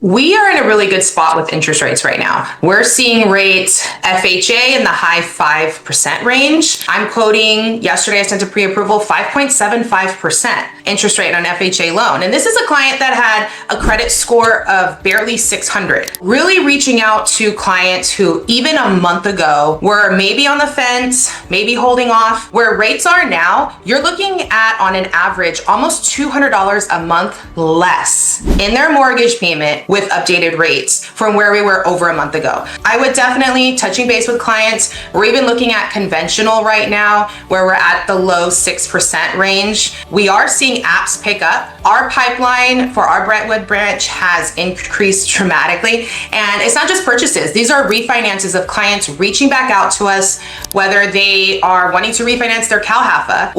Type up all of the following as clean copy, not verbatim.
We are in a really good spot with interest rates right now. We're seeing rates FHA in the high 5% range. I'm quoting, yesterday I sent a pre-approval, 5.75% interest rate on FHA loan. And this is a client that had a credit score of barely 600. Really reaching out to clients who even a month ago were maybe on the fence, maybe holding off. Where rates are now, you're looking at on an average almost $200 a month less in their mortgage payment with updated rates from where we were over a month ago. I would definitely, touching base with clients, we're even looking at conventional right now where we're at the low 6% range. We are seeing apps pick up. Our pipeline for our Brentwood branch has increased dramatically. And it's not just purchases. These are refinances of clients reaching back out to us, whether they are wanting to refinance their CalHFA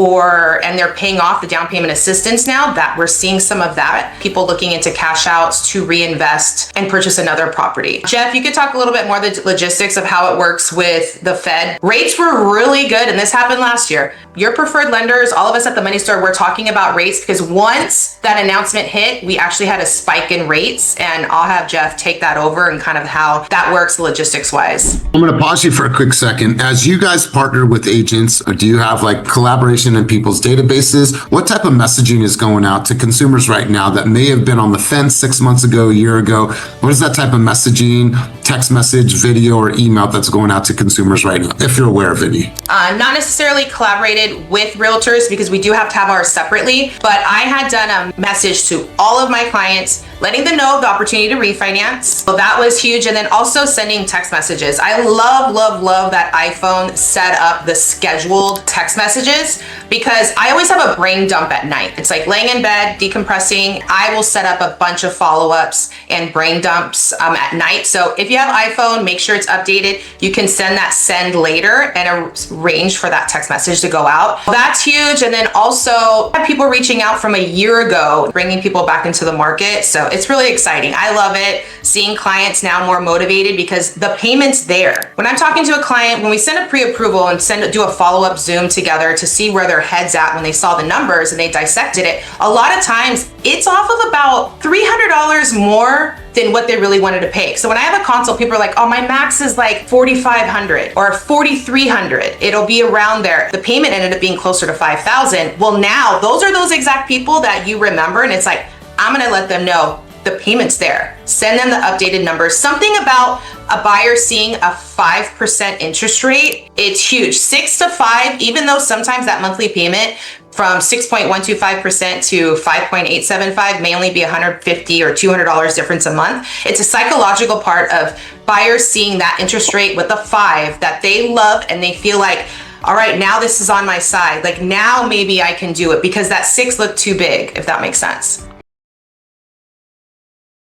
and they're paying off the down payment assistance now, that we're seeing some of that. People looking into cash outs to reinvest and purchase another property. Jeff, you could talk a little bit more the logistics of how it works with the Fed. Rates were really good, and this happened last year. Your preferred lenders, all of us at the Money Store, we're talking about rates because once that announcement hit, we actually had a spike in rates, and I'll have Jeff take that over and kind of how that works logistics wise. I'm going to pause you for a quick second. As you guys partner with agents, do you have like collaboration in people's databases? What type of messaging is going out to consumers right now that may have been on the fence 6 months ago, a year ago? What is that type of messaging, text message, video, or email that's going out to consumers right now, if you're aware of any? Not necessarily collaborated with realtors because we do have to have ours separately, but I had done a message to all of my clients, letting them know of the opportunity to refinance. So that was huge. And then also sending text messages. I love that iPhone set up the scheduled text messages because I always have a brain dump at night. It's like laying in bed, decompressing. I will set up a bunch of follow-ups and brain dumps at night. So if you have iPhone, make sure it's updated. You can send that send later and arrange for that text message to go out. That's huge. And then also I have people reaching out from a year ago, bringing people back into the market. So it's really exciting. I love it. Seeing clients now more motivated because the payment's there. When I'm talking to a client, when we send a pre-approval and do a follow-up Zoom together to see where their head's at when they saw the numbers and they dissected it, a lot of times it's off of about $300 more than what they really wanted to pay. So when I have a consult, people are like, oh, my max is like $4,500 or $4,300. It'll be around there. The payment ended up being closer to $5,000. Well, now those are those exact people that you remember. And it's like, I'm gonna let them know the payment's there. Send them the updated numbers. Something about a buyer seeing a 5% interest rate, it's huge. 6 to 5, even though sometimes that monthly payment from 6.125% to 5.875 may only be $150 or $200 difference a month. It's a psychological part of buyers seeing that interest rate with a 5 that they love and they feel like, all right, now this is on my side. Like now maybe I can do it because that 6 looked too big, if that makes sense.